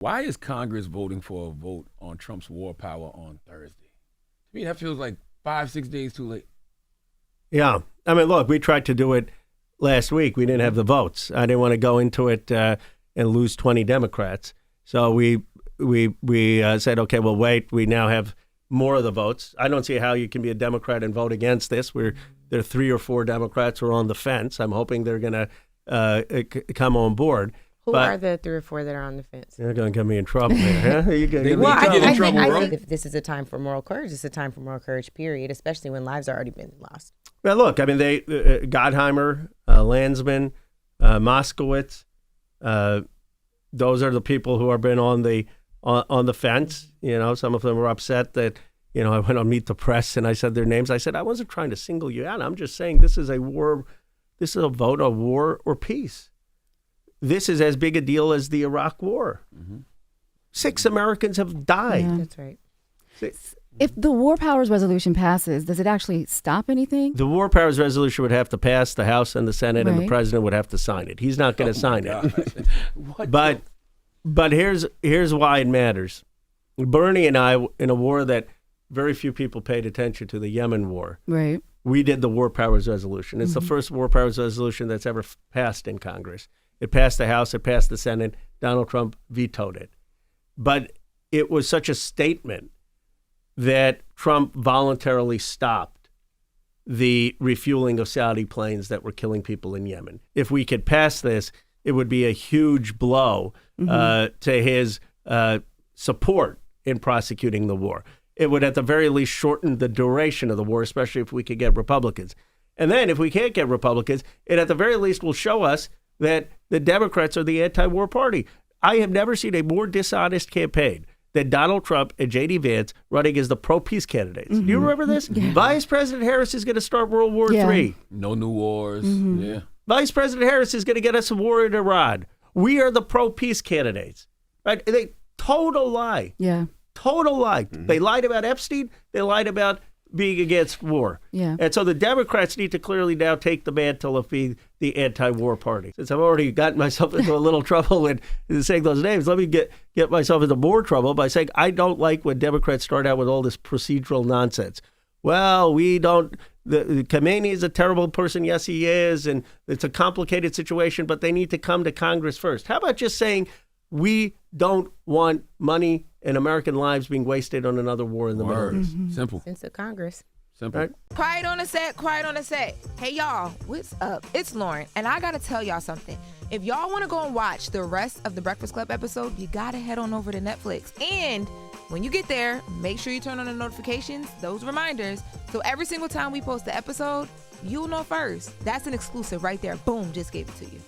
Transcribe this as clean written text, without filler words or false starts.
Why is Congress voting for a vote on Trump's war power on Thursday? To me, that feels like 5-6 days too late. Yeah. I mean, look, we tried to do it last week. We didn't have the votes. I didn't want to go into it and lose 20 Democrats. So we said, okay, we'll wait. We now have more of the votes. I don't see how you can be a Democrat and vote against this. There are 3 or 4 Democrats who are on the fence. I'm hoping they're going to come on board. Who are the 3 or 4 that are on the fence? You're going to get me in trouble there, huh? You're going to I in trouble, think if this is a time for moral courage, it's a time for moral courage, period, especially when lives are already been lost. Well, look, I mean, they Gottheimer, Landsman, Moskowitz, those are the people who have been on the fence. You know, some of them were upset that, you know, I went on Meet the Press and I said their names. I said, I wasn't trying to single you out. I'm just saying this is a war. This is a vote of war or peace. This is as big a deal as the Iraq War. Mm-hmm. 6 Americans have died. Yeah. That's right. If the War Powers Resolution passes, does it actually stop anything? The War Powers Resolution would have to pass the House and the Senate, and the President would have to sign it. He's not going to sign it. But here's why it matters. Bernie and I, in a war that very few people paid attention to, the Yemen War, right? We did the War Powers Resolution. It's the first War Powers Resolution that's ever passed in Congress. It passed the House, it passed the Senate. Donald Trump vetoed it. But it was such a statement that Trump voluntarily stopped the refueling of Saudi planes that were killing people in Yemen. If we could pass this, it would be a huge blow to his support in prosecuting the war. It would at the very least shorten the duration of the war, especially if we could get Republicans. And then if we can't get Republicans, it at the very least will show us that the Democrats are the anti-war party. I have never seen a more dishonest campaign than Donald Trump and J.D. Vance running as the pro-peace candidates. Do you remember this? Yeah. Vice President Harris is going to start World War III. No new wars. Yeah. Vice President Harris is going to get us a war in Iran. We are the pro-peace candidates. Right? Total lie. Yeah. Total lie. Mm-hmm. They lied about Epstein. They lied about being against war. Yeah. And so the Democrats need to clearly now take the mantle of being the anti-war party. Since I've already gotten myself into a little trouble in saying those names, let me get myself into more trouble by saying I don't like when Democrats start out with all this procedural nonsense. Well, Khamenei is a terrible person. Yes, he is. And it's a complicated situation, but they need to come to Congress first. How about just saying we don't want money and American lives being wasted on another war in the Middle East? Simple. Since the Congress. Simple. Right? Quiet on the set. Hey, y'all, what's up? It's Loren, and I got to tell y'all something. If y'all want to go and watch the rest of the Breakfast Club episode, you got to head on over to Netflix. And when you get there, make sure you turn on the notifications, those reminders, so every single time we post the episode, you'll know first. That's an exclusive right there. Boom, just gave it to you.